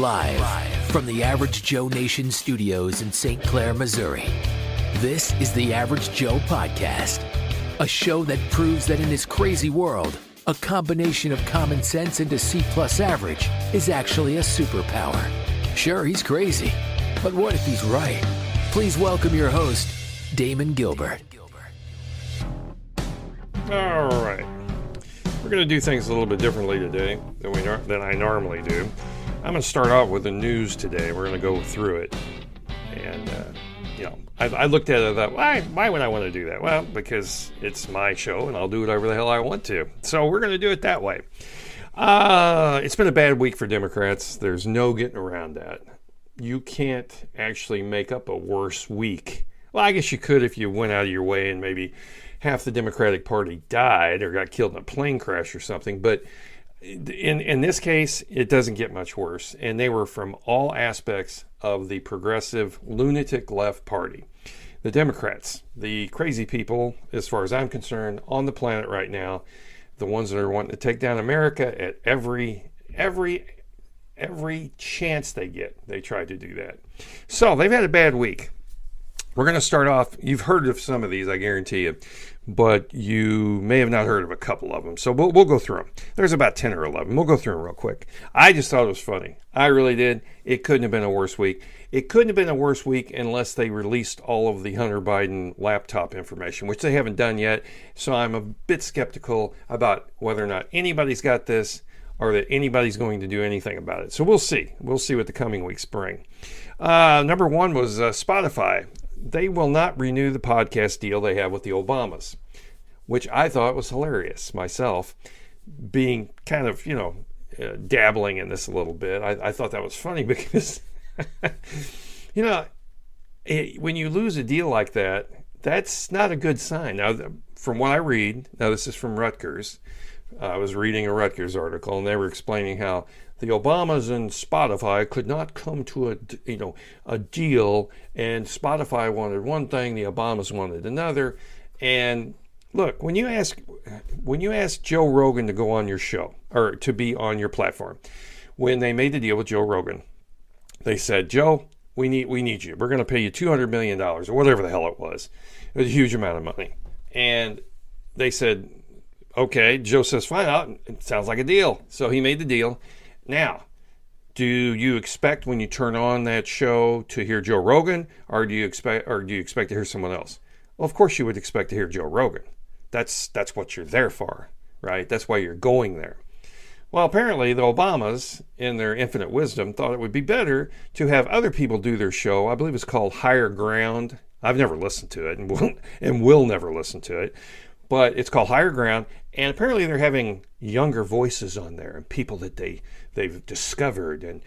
Live from the Average Joe Nation studios in St. Clair, Missouri. This is the Average Joe Podcast, a show that proves that in this crazy world, a combination of common sense and a C-plus average is actually a superpower. Sure, he's crazy, but what if he's right? Please welcome your host, Damon Gilbert. All right. We're going to do things a little bit differently today than I normally do. I'm going to start out with the news today. We're going to go through it. And, I looked at it and thought, why would I want to do that? Well, because it's my show and I'll do whatever the hell I want to. So we're going to do it that way. It's been a bad week for Democrats. There's no getting around that. You can't actually make up a worse week. Well, I guess you could if you went out of your way and maybe half the Democratic Party died or got killed in a plane crash or something. But in this case, it doesn't get much worse. And they were from all aspects of the progressive lunatic left party. The Democrats, the crazy people, as far as I'm concerned, on the planet right now, the ones that are wanting to take down America at every chance they get, they try to do that. So they've had a bad week. We're going to start off, you've heard of some of these, I guarantee you, but you may have not heard of a couple of them. So we'll go through them. There's about 10 or 11. We'll go through them real quick. I just thought it was funny. I really did. It couldn't have been a worse week. It couldn't have been a worse week unless they released all of the Hunter Biden laptop information, which they haven't done yet. So I'm a bit skeptical about whether or not anybody's got this or that anybody's going to do anything about it. So we'll see. We'll see what the coming weeks bring. Number one was Spotify. They will not renew the podcast deal they have with the Obamas, which I thought was hilarious myself, being kind of, dabbling in this a little bit. I thought that was funny because, when you lose a deal like that, that's not a good sign. Now, from what I read, this is from Rutgers. I was reading a Rutgers article, and they were explaining how the Obamas and Spotify could not come to a deal, and Spotify wanted one thing, the Obamas wanted another. And look, when you ask Joe Rogan to go on your show or to be on your platform, when they made the deal with Joe Rogan, they said, Joe, we need you. We're going to pay you $200 million or whatever the hell it was. It was a huge amount of money. And they said, okay, Joe says, fine, it sounds like a deal. So he made the deal. Now, do you expect when you turn on that show to hear Joe Rogan, or do you expect to hear someone else? Well, of course you would expect to hear Joe Rogan. That's what you're there for, right? That's why you're going there. Well, apparently the Obamas, in their infinite wisdom, thought it would be better to have other people do their show. I believe it's called Higher Ground. I've never listened to it and will never listen to it. But it's called Higher Ground, and apparently they're having younger voices on there and people that they've discovered. And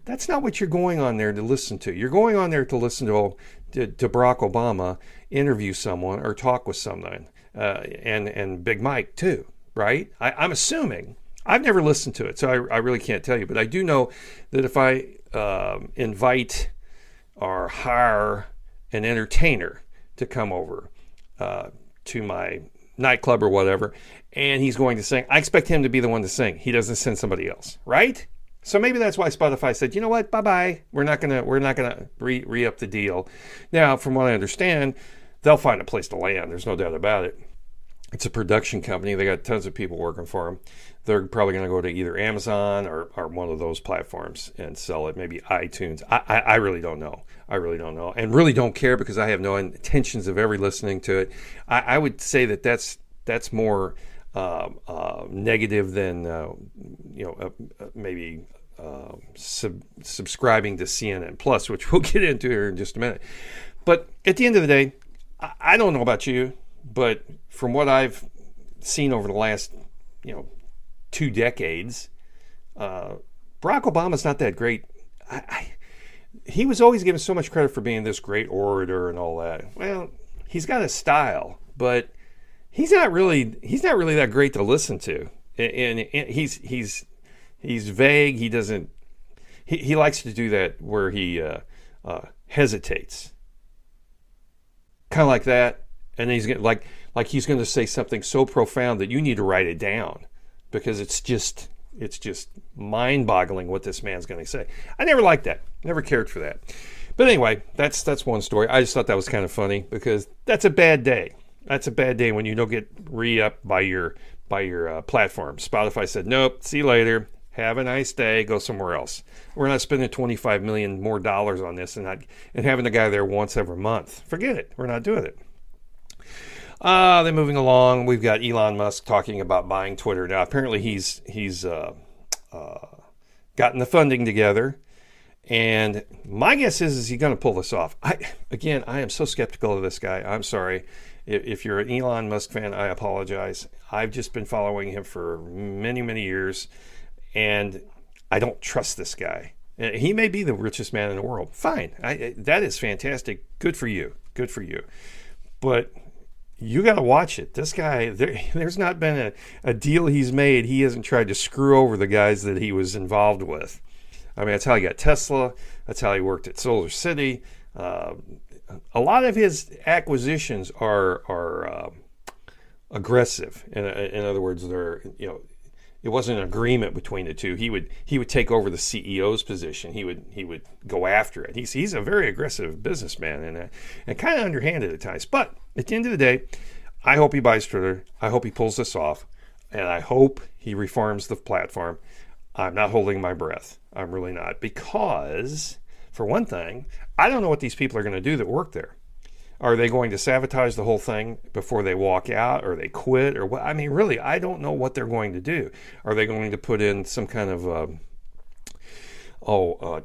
that's not what you're going on there to listen to. You're going on there to listen to Barack Obama interview someone or talk with someone, and Big Mike too, right? I'm assuming. I've never listened to it, so I really can't tell you. But I do know that if I invite or hire an entertainer to come over to my nightclub or whatever, and he's going to sing, I expect him to be the one to sing. He doesn't send somebody else, right? So maybe that's why Spotify said, you know what, bye-bye. We're not gonna re-up the deal. Now, from what I understand, they'll find a place to land. There's no doubt about it. It's a production company. They got tons of people working for them. They're probably going to go to either Amazon or one of those platforms and sell it, maybe iTunes. I really don't know. I really don't know, and really don't care because I have no intentions of ever listening to it. I would say that's more negative than maybe subscribing to CNN Plus, which we'll get into here in just a minute. But at the end of the day, I don't know about you, but from what I've seen over the last 2 decades, Barack Obama's not that great. He was always given so much credit for being this great orator and all that. Well, he's got a style, but he's not really that great to listen to. And he's vague. He doesn't. He likes to do that where he hesitates, kind of like that, and then he's going like he's going to say something so profound that you need to write it down because it's just It's just mind-boggling what this man's going to say. I never liked that. Never cared for that. But anyway, that's one story. I just thought that was kind of funny because that's a bad day. That's a bad day when you don't get re-upped by your platform. Spotify said, nope, see you later. Have a nice day. Go somewhere else. We're not spending $25 million more on this and having the guy there once every month. Forget it. We're not doing it. Then moving along, we've got Elon Musk talking about buying Twitter. Now, apparently he's gotten the funding together. And my guess is he's going to pull this off. I am so skeptical of this guy. I'm sorry. If you're an Elon Musk fan, I apologize. I've just been following him for many, many years. And I don't trust this guy. He may be the richest man in the world. Fine. That is fantastic. Good for you. Good for you. But you got to watch it. This guy, there's not been a deal he's made. He hasn't tried to screw over the guys that he was involved with. I mean, that's how he got Tesla. That's how he worked at Solar City. A lot of his acquisitions are aggressive. In other words, they're, it wasn't an agreement between the two. He would take over the CEO's position. He would go after it. He's a very aggressive businessman and kind of underhanded at times. But at the end of the day, I hope he buys Twitter. I hope he pulls this off, and I hope he reforms the platform. I'm not holding my breath. I'm really not, because for one thing, I don't know what these people are going to do that work there. Are they going to sabotage the whole thing before they walk out, or they quit, or what? I mean, really, I don't know what they're going to do. Are they going to put in some kind of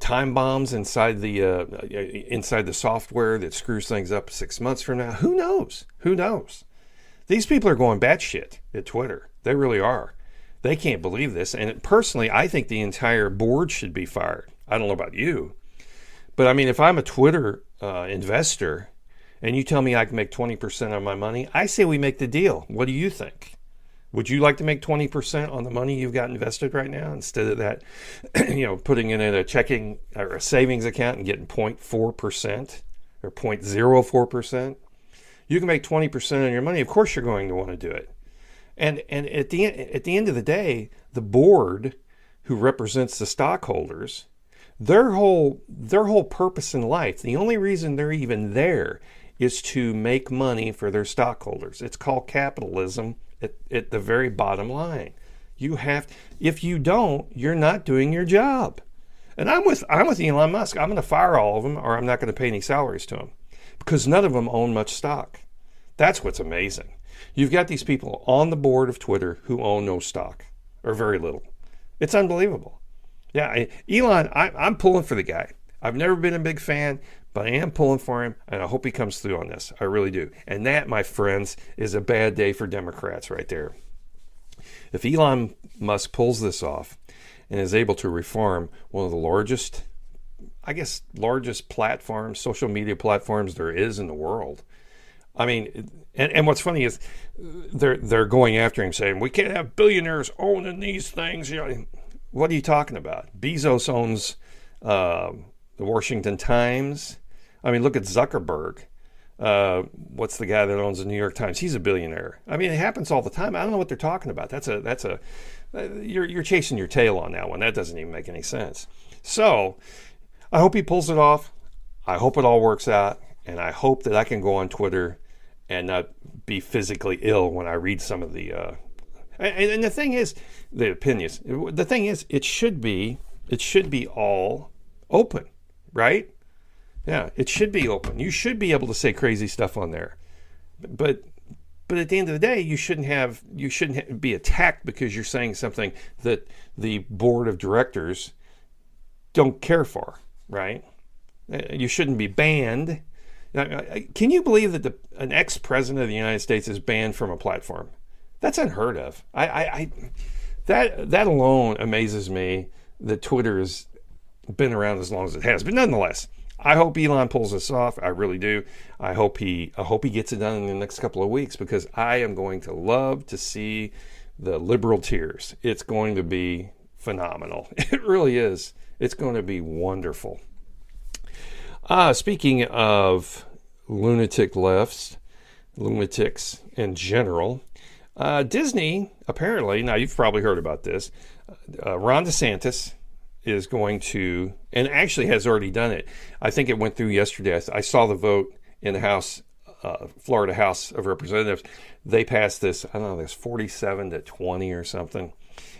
time bombs inside the software that screws things up 6 months from now? Who knows? Who knows? These people are going batshit at Twitter. They really are. They can't believe this. And personally, I think the entire board should be fired. I don't know about you, but I mean, if I'm a Twitter investor, and you tell me I can make 20% on my money, I say we make the deal. What do you think? Would you like to make 20% on the money you've got invested right now instead of that, putting it in a checking or a savings account and getting 0.4% or 0.04%? You can make 20% on your money. Of course you're going to want to do it. And at the end of the day, the board who represents the stockholders, their whole purpose in life, the only reason they're even there is to make money for their stockholders. It's called capitalism at the very bottom line. If you don't, you're not doing your job. And I'm with Elon Musk. I'm going to fire all of them, or I'm not going to pay any salaries to them, because none of them own much stock. That's what's amazing. You've got these people on the board of Twitter who own no stock, or very little. It's unbelievable. Yeah, Elon, I'm pulling for the guy. I've never been a big fan, but I am pulling for him, and I hope he comes through on this. I really do. And that, my friends, is a bad day for Democrats right there. If Elon Musk pulls this off and is able to reform one of the largest platforms, social media platforms there is in the world. I mean, and what's funny is they're going after him, saying, we can't have billionaires owning these things. What are you talking about? Bezos owns the Washington Times. I mean, look at Zuckerberg. What's the guy that owns the New York Times? He's a billionaire. I mean, it happens all the time. I don't know what they're talking about. You're chasing your tail on that one. That doesn't even make any sense. So I hope he pulls it off. I hope it all works out. And I hope that I can go on Twitter and not be physically ill when I read some of the, and the thing is, the opinions. The thing is, it should be all open, right? Yeah, it should be open. You should be able to say crazy stuff on there, but at the end of the day, you shouldn't be attacked because you're saying something that the board of directors don't care for, right? You shouldn't be banned. Can you believe that an ex-president of the United States is banned from a platform? That's unheard of. That alone amazes me that Twitter has been around as long as it has. But nonetheless, I hope Elon pulls this off. I really do. I hope he gets it done in the next couple of weeks, because I am going to love to see the liberal tears. It's going to be phenomenal. It really is. It's going to be wonderful. Speaking of lunatic lefts, lunatics in general, Disney, apparently, now you've probably heard about this, Ron DeSantis is going to, and actually has already done it. I think it went through yesterday. I saw the vote in the House, Florida House of Representatives. They passed this, I don't know, this 47-20 or something.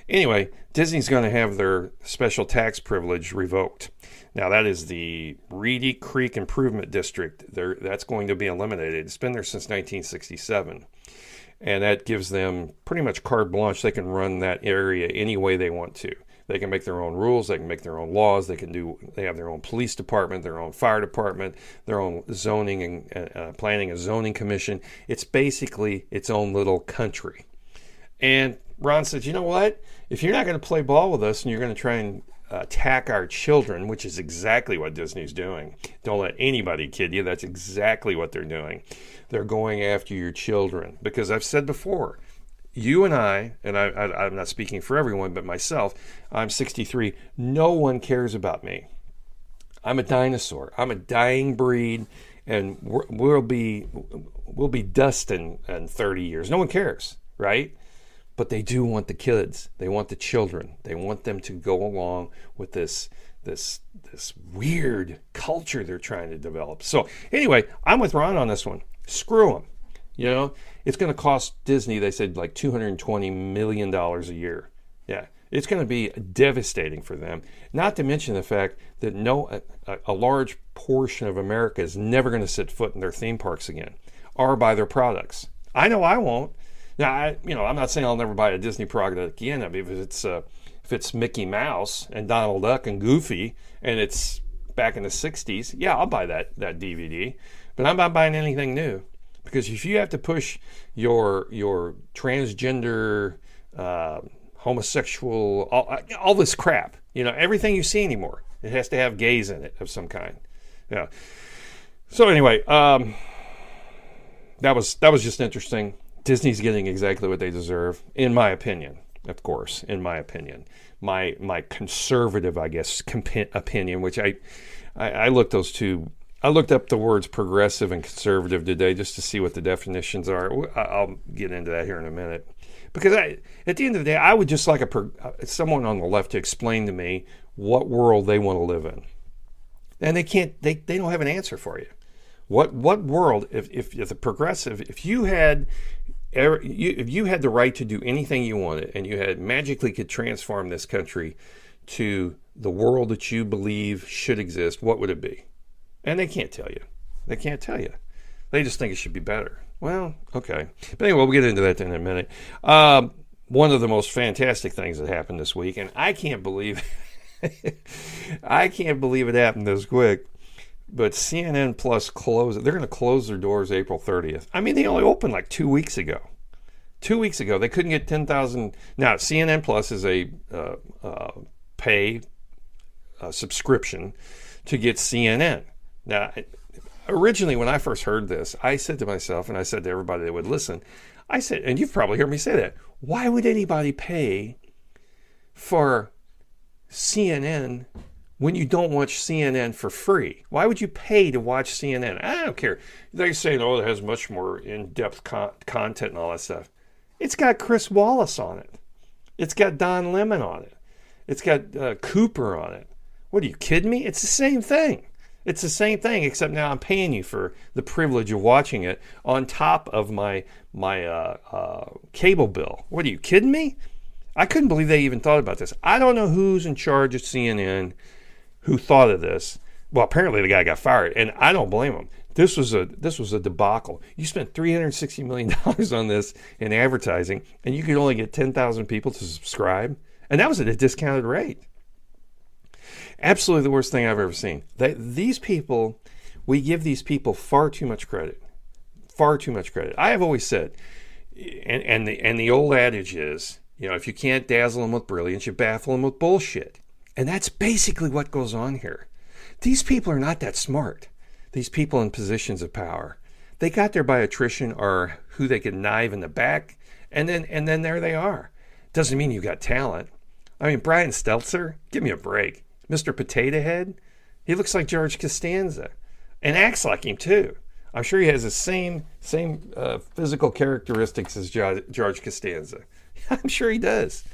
Anyway, Disney's going to have their special tax privilege revoked. Now, that is the Reedy Creek Improvement District. That's going to be eliminated. It's been there since 1967. And that gives them pretty much carte blanche. They can run that area any way they want to. They can make their own rules. They can make their own laws. They have their own police department, their own fire department, their own zoning and planning and zoning commission. It's basically its own little country. And Ron said, you know what? If you're not going to play ball with us and you're going to try and attack our children, which is exactly what Disney's doing. Don't let anybody kid you. That's exactly what they're doing. They're going after your children. Because I've said before, you and I'm not speaking for everyone, but myself, I'm 63. No one cares about me. I'm a dinosaur. I'm a dying breed, and we'll be dust in 30 years. No one cares, right? But they do want the kids. They want the children. They want them to go along with this weird culture they're trying to develop. So anyway, I'm with Ron on this one. Screw them. You know, it's going to cost Disney, they said, like $220 million a year. Yeah, it's going to be devastating for them. Not to mention the fact that a large portion of America is never going to set foot in their theme parks again or buy their products. I know I won't. Now, I'm not saying I'll never buy a Disney product again. I mean, if it's Mickey Mouse and Donald Duck and Goofy, and it's back in the '60s, yeah, I'll buy that DVD. But I'm not buying anything new, because if you have to push your transgender, homosexual, all this crap, everything you see anymore, it has to have gays in it of some kind. Yeah. So anyway, that was just interesting. Disney's getting exactly what they deserve, in my opinion, of course, in my opinion. My conservative, I guess, opinion, which I looked those two. I looked up the words progressive and conservative today just to see what the definitions are. I'll get into that here in a minute. Because at the end of the day, I would just like someone on the left to explain to me what world they want to live in. And they can't, they don't have an answer for you. What world, if the progressive, if you had the right to do anything you wanted, and you had magically could transform this country to the world that you believe should exist, what would it be? And they can't tell you. They can't tell you. They just think it should be better. Well, okay. But anyway, we'll get into that in a minute. One of the most fantastic things that happened this week, and I can't believe it happened this quick, but CNN Plus they're going to close their doors April 30th. I mean, they only opened like 2 weeks ago. 2 weeks ago, they couldn't get 10,000. Now, CNN Plus is a pay subscription to get CNN. Now, originally, when I first heard this, I said to myself, and I said to everybody that would listen, I said, and you've probably heard me say that, why would anybody pay for CNN when you don't watch CNN for free? Why would you pay to watch CNN? I don't care. They say, oh, it has much more in-depth content and all that stuff. It's got Chris Wallace on it. It's got Don Lemon on it. It's got Cooper on it. What, are you kidding me? It's the same thing. It's the same thing, except now I'm paying you for the privilege of watching it on top of my cable bill. What, are you kidding me? I couldn't believe they even thought about this. I don't know who's in charge of CNN who thought of this. Well, apparently the guy got fired, and I don't blame him. This was a debacle. You spent $360 million on this in advertising, and you could only get 10,000 people to subscribe, and that was at a discounted rate. Absolutely the worst thing I've ever seen. We give these people far too much credit. Far too much credit. I have always said, and the old adage is, if you can't dazzle them with brilliance, you baffle them with bullshit. And that's basically what goes on here. These people are not that smart. These people in positions of power. They got there by attrition or who they could knife in the back, and then there they are. Doesn't mean you got talent. I mean, Brian Stelter, give me a break. Mr. Potato Head, he looks like George Costanza and acts like him too. I'm sure he has the same physical characteristics as George Costanza. I'm sure he does.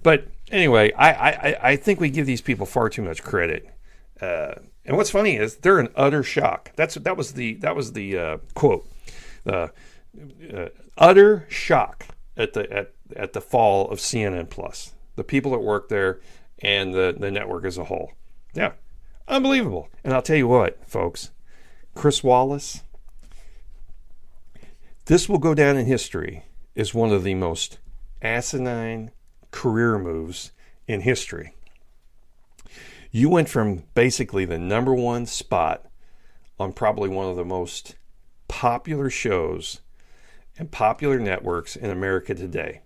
But anyway, I think we give these people far too much credit. And what's funny is they're in utter shock. That was the quote. Utter shock at the fall of CNN Plus. The people that work there and the network as a whole. Yeah, unbelievable. And I'll tell you what, folks, Chris Wallace, this will go down in history as one of the most asinine career moves in history. You went from basically the number one spot on probably one of the most popular shows and popular networks in America today.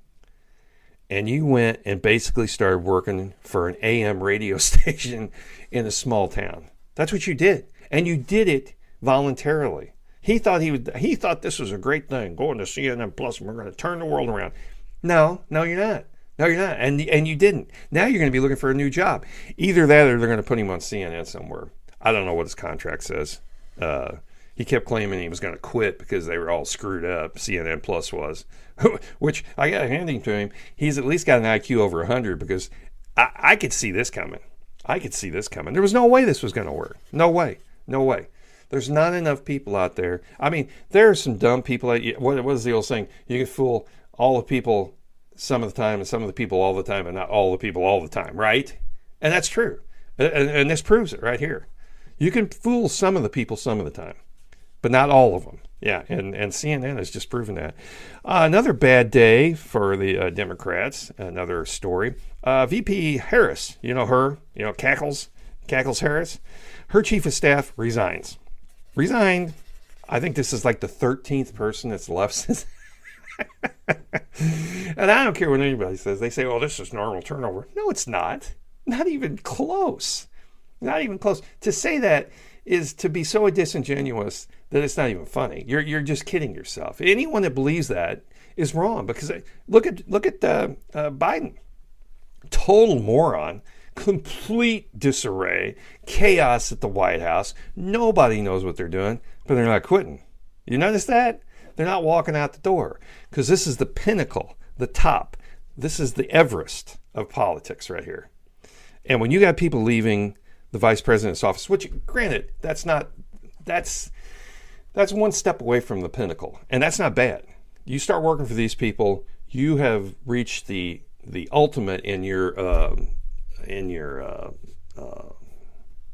And you went and basically started working for an AM radio station in a small town. That's what you did. And you did it voluntarily. He thought this was a great thing, going to CNN Plus, and we're going to turn the world around. No, you're not. No, you're not. And you didn't. Now you're going to be looking for a new job. Either that or they're going to put him on CNN somewhere. I don't know what his contract says. He kept claiming he was going to quit because they were all screwed up. CNN Plus was. Which I got to hand him to him. He's at least got an IQ over 100 because I could see this coming. There was no way this was going to work. No way. There's not enough people out there. I mean, there are some dumb people. What is the old saying? You can fool all the people some of the time and some of the people all the time and not all the people all the time, right? And that's true. And this proves it right here. You can fool some of the people some of the time, but not all of them. Yeah, and CNN has just proven that. Another bad day for the Democrats. Another story. VP Harris, you know her, Cackles Harris. Her chief of staff resigned. I think this is like the 13th person that's left since. And I don't care what anybody says. They say, "Oh, this is normal turnover." No, it's not. Not even close. To say that is to be so disingenuous that it's not even funny. You're just kidding yourself. Anyone that believes that is wrong, because look at Biden. Total moron. Complete disarray, chaos at the White House. Nobody knows what they're doing, but they're not quitting. You notice that? They're not walking out the door, because this is the pinnacle, the top. This is the Everest of politics right here. And when you got people leaving the vice president's office, which, granted, that's one step away from the pinnacle, and that's not bad. You start working for these people, you have reached the ultimate in your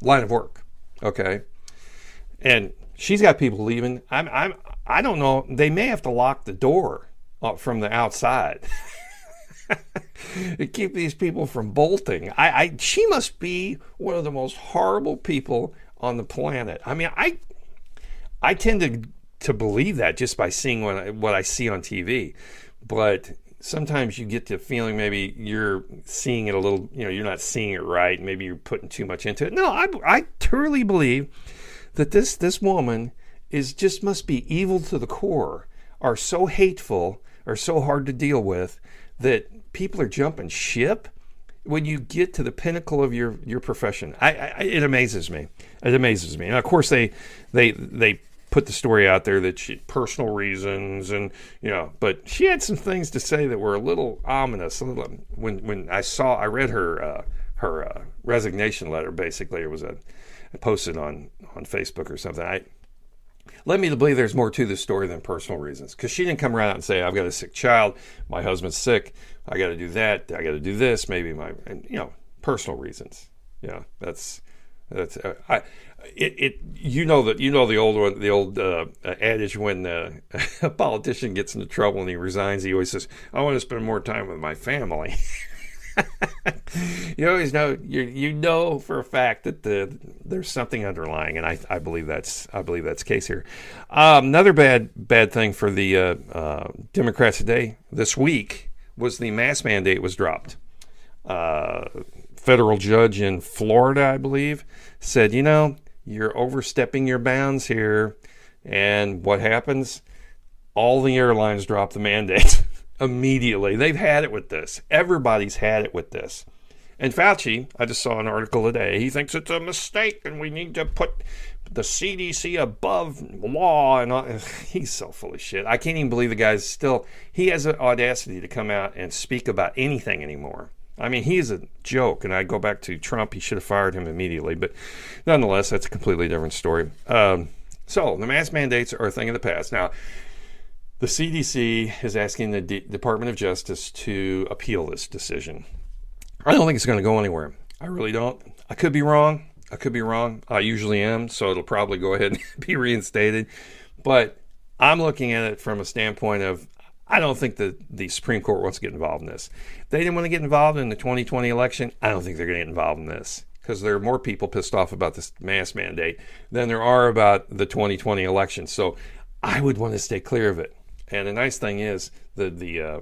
line of work, okay? And she's got people leaving. I don't know. They may have to lock the door from the outside to keep these people from bolting. She must be one of the most horrible people on the planet. I mean, I tend to believe that just by seeing what I see on TV, but sometimes you get the feeling maybe you're seeing it a little, you're not seeing it right. Maybe you're putting too much into it. No, I truly believe that this woman must be evil to the core, are so hateful, are so hard to deal with, that people are jumping ship when you get to the pinnacle of your profession. It amazes me. It amazes me. And of course they put the story out there that she personal reasons, and but she had some things to say that were a little ominous. When I read her resignation letter. Basically, it was posted on Facebook or something. Led me to believe there's more to this story than personal reasons, because she didn't come around and say, "I've got a sick child, my husband's sick, I got to do that, I got to do this." Maybe personal reasons. Yeah, that's the old adage, when a politician gets into trouble and he resigns, he always says, "I want to spend more time with my family." You always know, you know for a fact that there's something underlying, and I believe that's the case here. Another bad thing for the Democrats today, this week, was the mask mandate was dropped. Federal judge in Florida, I believe, said, you're overstepping your bounds here. And what happens? All the airlines drop the mandate immediately. They've had it with this. Everybody's had it with this. And Fauci, I just saw an article today, he thinks it's a mistake and we need to put the CDC above law and all. He's so full of shit. I can't even believe the guy's still, he has the audacity to come out and speak about anything anymore. I mean, he's a joke, and I go back to Trump. He should have fired him immediately, but nonetheless, that's a completely different story. So the mask mandates are a thing of the past. Now, the CDC is asking the Department of Justice to appeal this decision. I don't think it's going to go anywhere. I really don't. I could be wrong. I usually am, so it'll probably go ahead and be reinstated. But I'm looking at it from a standpoint of, I don't think that the Supreme Court wants to get involved in this. They didn't want to get involved in the 2020 election. I don't think they're going to get involved in this, because there are more people pissed off about this mask mandate than there are about the 2020 election. So I would want to stay clear of it. And the nice thing is that the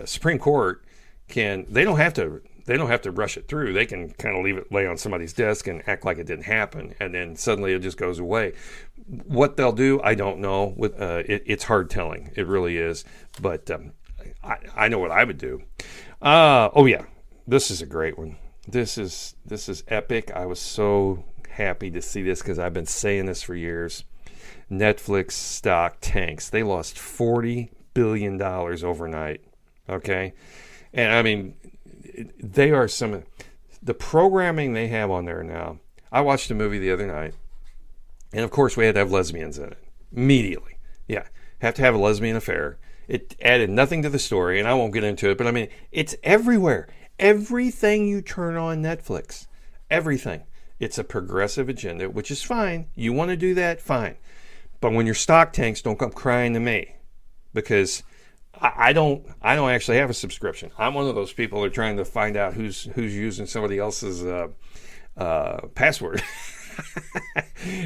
Supreme Court they don't have to rush it through. They can kind of leave it lay on somebody's desk and act like it didn't happen, and then suddenly it just goes away. What they'll do, I don't know. It's hard telling. It really is. But I know what I would do. Oh yeah, this is a great one. This is epic. I was so happy to see this because I've been saying this for years. Netflix stock tanks. They lost $40 billion overnight. Okay, and I mean, they are some of the programming they have on there now. I watched a movie the other night, and of course we had to have lesbians in it immediately. Yeah, have to have a lesbian affair. It added nothing to the story, and I won't get into it, but I mean, it's everywhere. Everything you turn on Netflix, everything. It's a progressive agenda, which is fine. You want to do that, fine. But when your stock tanks, don't come crying to me, because I don't actually have a subscription. I'm one of those people that are trying to find out who's using somebody else's password.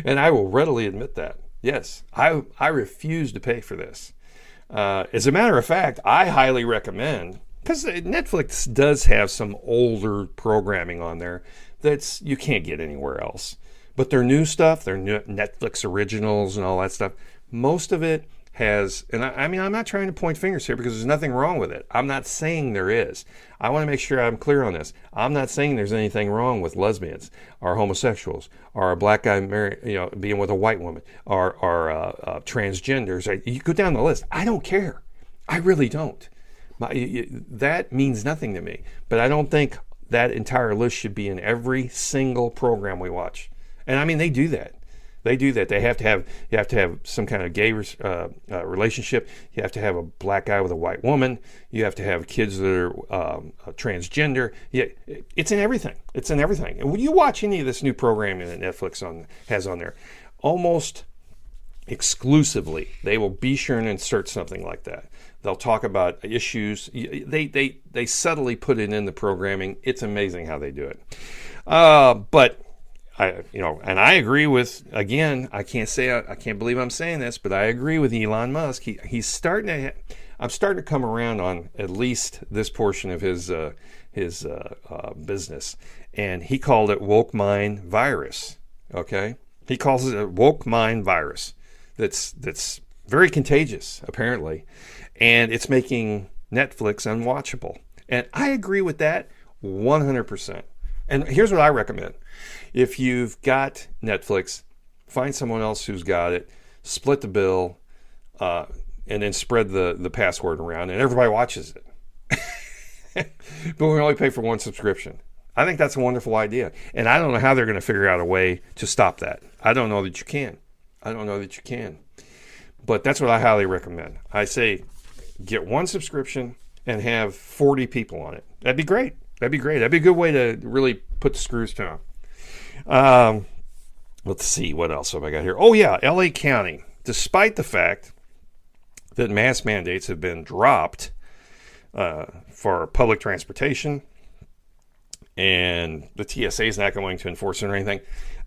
And I will readily admit that. Yes, I refuse to pay for this. As a matter of fact, I highly recommend, because Netflix does have some older programming on there that's you can't get anywhere else. But their new stuff, their new Netflix originals and all that stuff, most of it has, and I mean, I'm not trying to point fingers here because there's nothing wrong with it. I'm not saying there is. I want to make sure I'm clear on this. I'm not saying there's anything wrong with lesbians or homosexuals or a black guy being with a white woman or transgenders. You go down the list. I don't care. I really don't. That means nothing to me. But I don't think that entire list should be in every single program we watch. And I mean, they do that. You have to have some kind of gay relationship. You have to have a black guy with a white woman. You have to have kids that are transgender. Yeah, it's in everything. And when you watch any of this new programming that Netflix has on there, almost exclusively, they will be sure and insert something like that. They'll talk about issues. They subtly put it in the programming. It's amazing how they do it. But and I agree with, again, I can't believe I'm saying this, but I agree with Elon Musk. I'm starting to come around on at least this portion of his business, and he called it woke mind virus. Okay, he calls it a woke mind virus. That's very contagious, apparently, and it's making Netflix unwatchable. And I agree with that 100%. And here's what I recommend. If you've got Netflix, find someone else who's got it, split the bill, and then spread the password around, and everybody watches it. But we only pay for one subscription. I think that's a wonderful idea. And I don't know how they're going to figure out a way to stop that. I don't know that you can. But that's what I highly recommend. I say get one subscription and have 40 people on it. That'd be great. That'd be a good way to really put the screws to them. Let's see, what else have I got here? Oh yeah, LA County. Despite the fact that mask mandates have been dropped for public transportation, and the TSA is not going to enforce it or anything,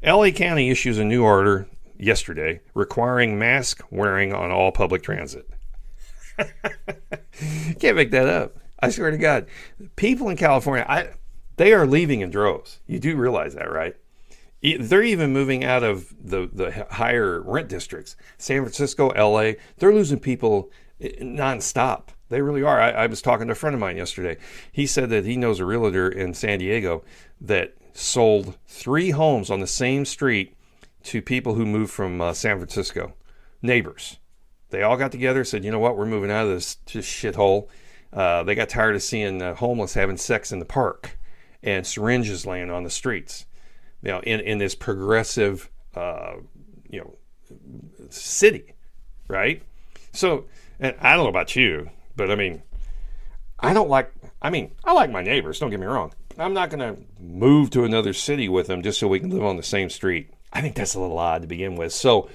LA County issues a new order yesterday requiring mask wearing on all public transit. Can't make that up. I swear to God, people in California, they are leaving in droves. You do realize that, right? They're even moving out of the higher rent districts. San Francisco, LA, they're losing people nonstop. They really are. I was talking to a friend of mine yesterday. He said that he knows a realtor in San Diego that sold 3 homes on the same street to people who moved from San Francisco, neighbors. They all got together and said, you know what, we're moving out of this shithole. They got tired of seeing homeless having sex in the park and syringes laying on the streets. You know, in this progressive, city, right? So, and I don't know about you, but I mean, I like my neighbors, don't get me wrong. I'm not going to move to another city with them just so we can live on the same street. I think that's a little odd to begin with. So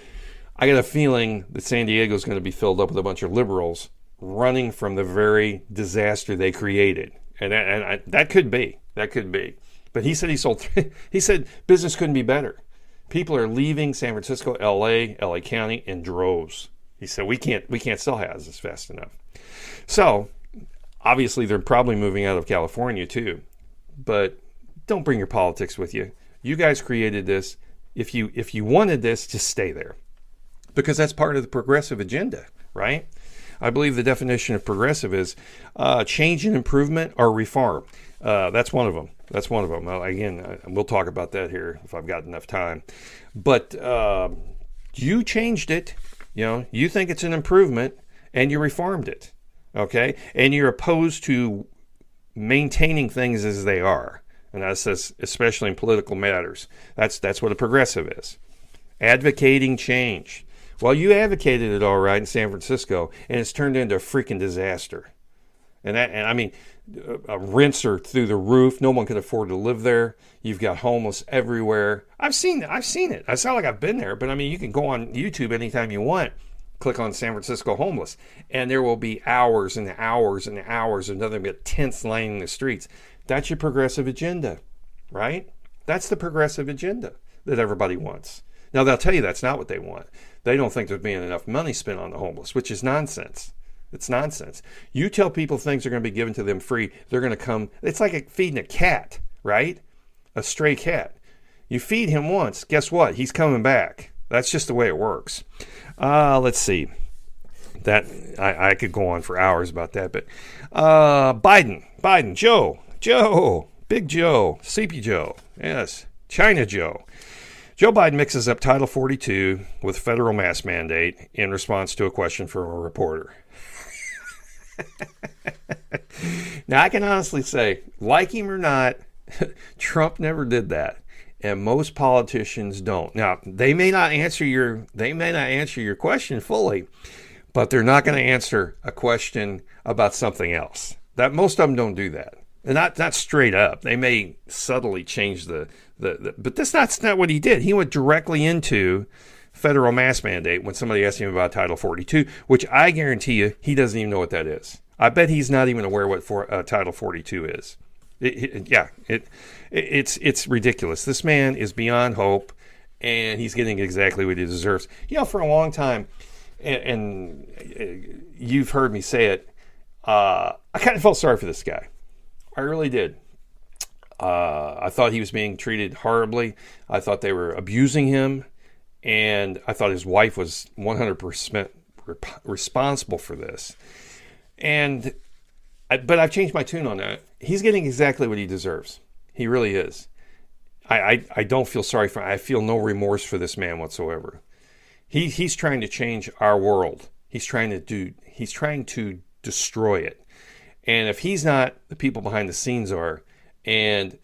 I got a feeling that San Diego is going to be filled up with a bunch of liberals running from the very disaster they created. And that could be. That could be. But he said he said business couldn't be better. People are leaving San Francisco, LA County in droves. He said we can't sell houses fast enough. So obviously they're probably moving out of California too. But don't bring your politics with you. You guys created this. If you wanted this, just stay there. Because that's part of the progressive agenda, right? I believe the definition of progressive is change and improvement or reform. That's one of them. Again, we'll talk about that here if I've got enough time. But you changed it. You know, you think it's an improvement, and you reformed it. Okay, and you're opposed to maintaining things as they are, and that's especially in political matters. That's what a progressive is. Advocating change. Well, you advocated it all right in San Francisco, and it's turned into a freaking disaster. And I mean, rents are through the roof. No one can afford to live there. You've got homeless everywhere. I've seen it. It's not like I've been there, but I mean, you can go on YouTube anytime you want. Click on San Francisco homeless, and there will be hours and hours and hours of nothing but tents lining the streets. That's your progressive agenda, right? That's the progressive agenda that everybody wants. Now, they'll tell you that's not what they want. They don't think there's being enough money spent on the homeless, which is nonsense. It's nonsense. You tell people things are going to be given to them free, they're going to come. It's like feeding a cat, right? A stray cat. You feed him once, guess what? He's coming back. That's just the way it works. Let's see. That I could go on for hours about that, but Biden, Joe, Big Joe, Sleepy Joe, yes, China Joe. Joe Biden mixes up Title 42 with federal mask mandate in response to a question from a reporter. Now, I can honestly say, like him or not, Trump never did that. And most politicians don't. Now, they may not answer your question fully, but they're not going to answer a question about something else. That most of them don't do that. And not straight up. They may subtly change the but that's not what he did. He went directly into federal mask mandate when somebody asked him about Title 42, which I guarantee you he doesn't even know what that is. I bet he's not even aware what Title 42 is. It's ridiculous. This man is beyond hope, and he's getting exactly what he deserves. You know, for a long time, and you've heard me say it, I kind of felt sorry for this guy. I really did. I thought he was being treated horribly. I thought they were abusing him, and I thought his wife was 100% responsible for this. But I've changed my tune on that. He's getting exactly what he deserves. He really is. I don't feel sorry for him. I feel no remorse for this man whatsoever. He's trying to change our world. He's trying to destroy it. And if he's not, the people behind the scenes are. And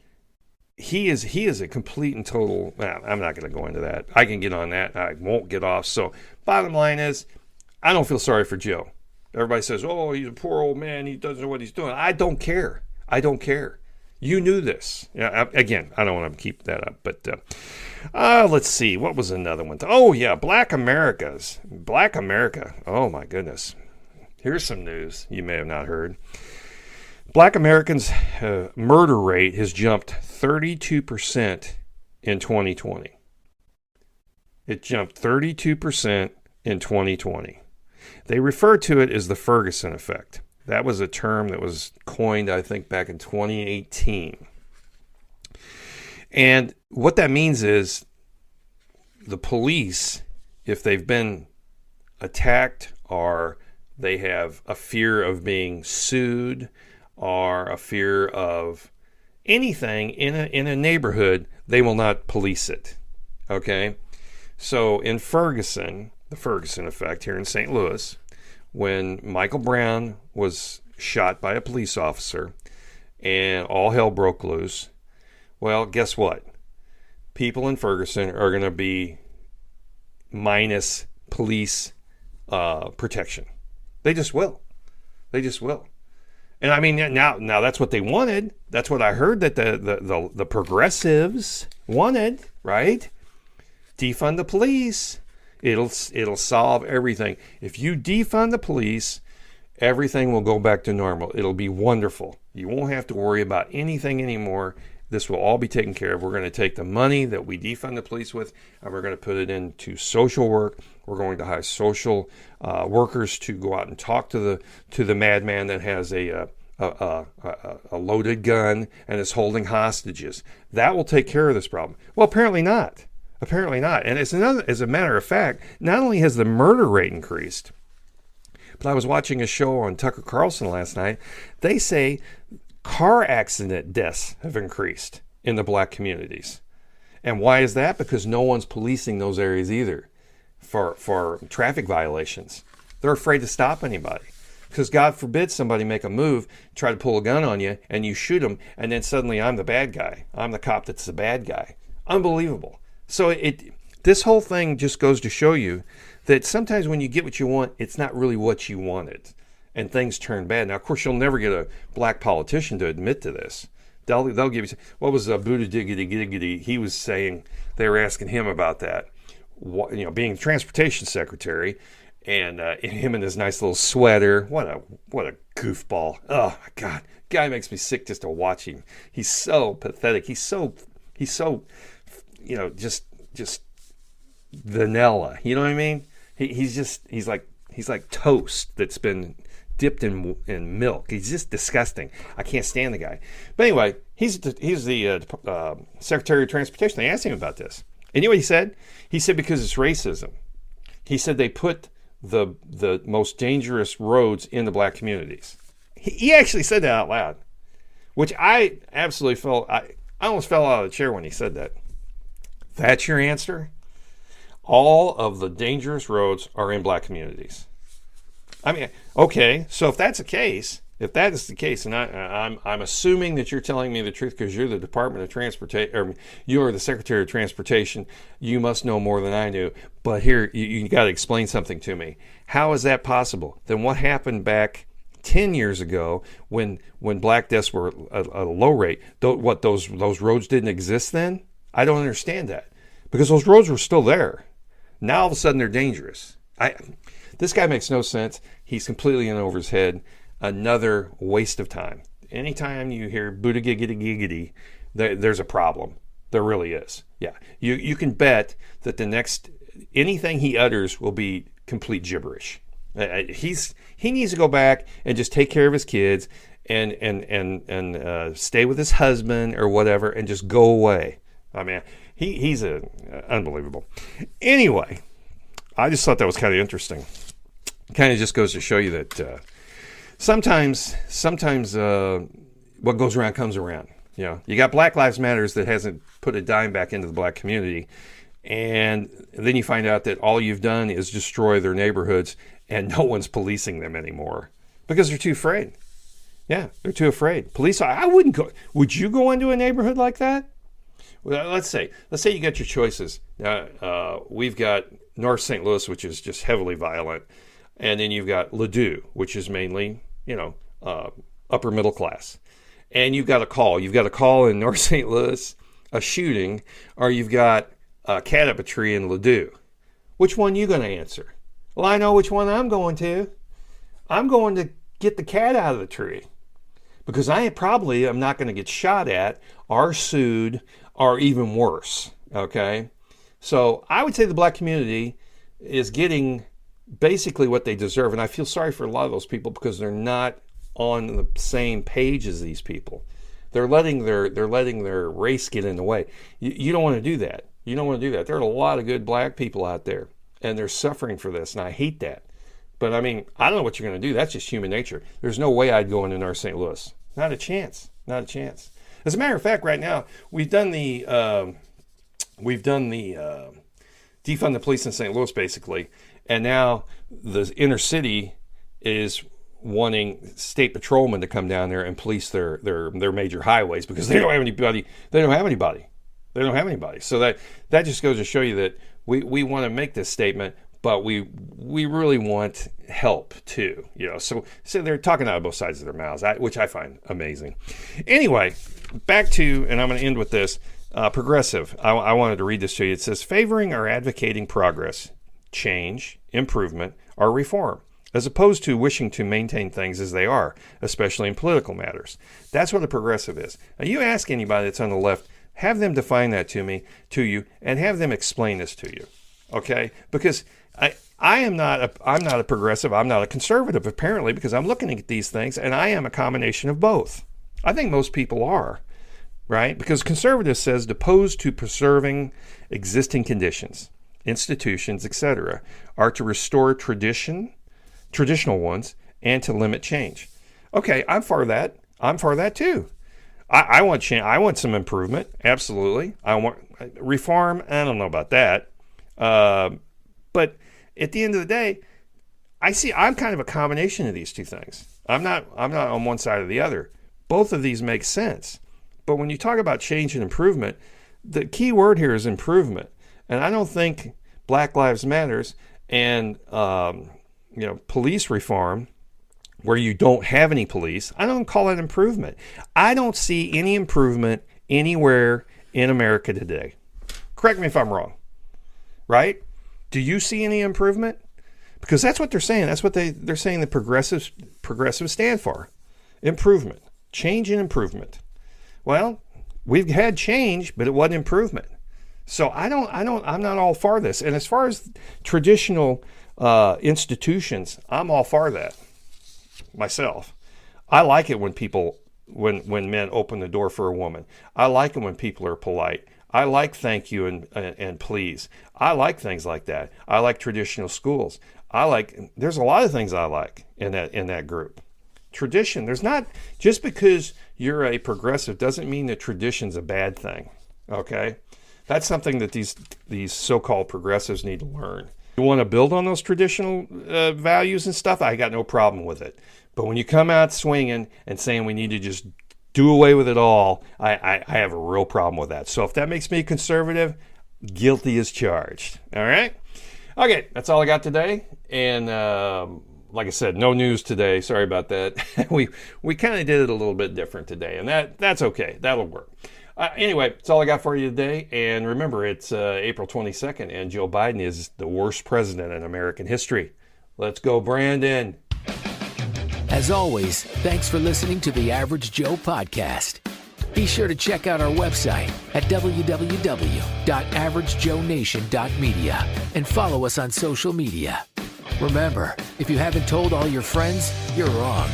he is a complete and total. I'm not going to go into that. I can get on that. I won't get off. So bottom line is, I don't feel sorry for Joe. Everybody says, oh, he's a poor old man. He doesn't know what he's doing. I don't care. You knew this. Again, I don't want to keep that up. But let's see. What was another one? Oh, yeah. Black America. Oh, my goodness. Here's some news you may have not heard. Black Americans' murder rate has jumped 32% in 2020. It jumped 32% in 2020. They refer to it as the Ferguson effect. That was a term that was coined, I think, back in 2018. And what that means is the police, if they've been attacked or they have a fear of being sued or a fear of anything in a neighborhood, they will not police it. Okay? So in Ferguson, the Ferguson effect here in St. Louis, when Michael Brown was shot by a police officer and all hell broke loose, well, guess what? People in Ferguson are going to be minus police protection. They just will. They just will. And I mean, now that's what they wanted. That's what I heard that the progressives wanted, right? Defund the police. It'll solve everything. If you defund the police, everything will go back to normal. It'll be wonderful. You won't have to worry about anything anymore. This will all be taken care of. We're going to take the money that we defund the police with, and we're going to put it into social work. We're going to hire social workers to go out and talk to the madman that has a loaded gun and is holding hostages. That will take care of this problem. Well, apparently not. Apparently not. And as a matter of fact, not only has the murder rate increased, but I was watching a show on Tucker Carlson last night. They say car accident deaths have increased in the black communities. And why is that? Because no one's policing those areas either for traffic violations. They're afraid to stop anybody. Because God forbid somebody make a move, try to pull a gun on you, and you shoot them, and then suddenly I'm the bad guy. I'm the cop that's the bad guy. Unbelievable. So this whole thing just goes to show you that sometimes when you get what you want, it's not really what you wanted. And things turn bad. Now, of course, you'll never get a black politician to admit to this. They'll give you, what was Buddha Diggity Giggity? He was saying, they were asking him about that. Being transportation secretary, and him in his nice little sweater. What a goofball. Oh my God. Guy makes me sick just to watch him. He's so pathetic. He's so just vanilla. You know what I mean? He's like toast that's been dipped in milk. He's just disgusting. I can't stand the guy. But anyway, he's the Secretary of Transportation. They asked him about this. And you know what he said? He said because it's racism. He said they put the most dangerous roads in the black communities. He actually said that out loud, which I absolutely felt, I almost fell out of the chair when he said that. That's your answer? All of the dangerous roads are in black communities. I mean, okay, so if that is the case, and I'm assuming that you're telling me the truth because you're the Department of Transportation, or you're the Secretary of Transportation, you must know more than I do. But here, you got to explain something to me. How is that possible? Then what happened back 10 years ago when black deaths were at a low rate? Those roads didn't exist then? I don't understand that because those roads were still there. Now all of a sudden they're dangerous. This guy makes no sense. He's completely in over his head. Another waste of time. Anytime you hear Buddha Giggity Giggity, there's a problem. There really is. Yeah. You can bet that the next anything he utters will be complete gibberish. He needs to go back and just take care of his kids and stay with his husband or whatever and just go away. I mean, he's unbelievable. Anyway, I just thought that was kind of interesting. Kind of just goes to show you that sometimes what goes around comes around. You know, you got Black Lives Matters that hasn't put a dime back into the black community, and then you find out that all you've done is destroy their neighborhoods, and no one's policing them anymore because they're too afraid. Yeah, they're too afraid. Police, I wouldn't go. Would you go into a neighborhood like that? Well, let's say you got your choices. We've got North St. Louis, which is just heavily violent. And then you've got Ladue, which is mainly, upper middle class. And you've got a call. You've got a call in North St. Louis, a shooting, or you've got a cat up a tree in Ladue. Which one are you going to answer? Well, I know which one I'm going to. I'm going to get the cat out of the tree. Because I probably am not going to get shot at or sued or even worse. Okay? So I would say the black community is getting basically what they deserve, and I feel sorry for a lot of those people because they're not on the same page as these people. They're letting their race get in the way. You don't want to do that. You don't want to do that. There are a lot of good black people out there, and they're suffering for this, and I hate that. But I mean, I don't know what you're going to do. That's just human nature. There's no way I'd go into North St. Louis. Not a chance. Not a chance. As a matter of fact, right now we've done the defund the police in St. Louis, basically, and now the inner city is wanting state patrolmen to come down there and police their major highways because they don't have anybody. So that just goes to show you that we want to make this statement, but we really want help too. So they're talking out of both sides of their mouths, which I find amazing. Anyway, back to, and I'm going to end with this. Progressive. I wanted to read this to you. It says, favoring or advocating progress, change, improvement, or reform, as opposed to wishing to maintain things as they are, especially in political matters. That's what a progressive is. Now, you ask anybody that's on the left, have them define that to you, and have them explain this to you, okay? Because I'm not a progressive. I'm not a conservative, apparently, because I'm looking at these things, and I am a combination of both. I think most people are. Right? Because conservative says opposed to preserving existing conditions, institutions, etc., are to restore traditional ones, and to limit change. Okay, I'm for that. I'm for that too. I want change. I want some improvement. Absolutely. I want reform. I don't know about that. But at the end of the day, I'm kind of a combination of these two things. I'm not on one side or the other. Both of these make sense. But when you talk about change and improvement, the key word here is improvement. And I don't think Black Lives Matters and police reform, where you don't have any police, I don't call it improvement. I don't see any improvement anywhere in America today. Correct me if I'm wrong. Right? Do you see any improvement? Because that's what they're saying. That's what they're saying the progressives stand for. Improvement. Change and improvement. Well, we've had change, but it wasn't improvement. So I'm not all for this. And as far as traditional institutions, I'm all for that myself. I like it when when men open the door for a woman. I like it when people are polite. I like thank you and please. I like things like that. I like traditional schools. There's a lot of things I like in that group. Tradition, there's not, just because you're a progressive doesn't mean that tradition's a bad thing, okay? That's something that these so-called progressives need to learn. You want to build on those traditional values and stuff, I got no problem with it. But when you come out swinging and saying we need to just do away with it all, I have a real problem with that. So if that makes me conservative, guilty as charged, all right? Okay, that's all I got today, and like I said, no news today. Sorry about that. We kind of did it a little bit different today, and that's okay. That'll work. Anyway, that's all I got for you today. And remember, it's April 22nd, and Joe Biden is the worst president in American history. Let's go, Brandon. As always, thanks for listening to the Average Joe podcast. Be sure to check out our website at www.averagejoenation.media and follow us on social media. Remember, if you haven't told all your friends, you're wrong.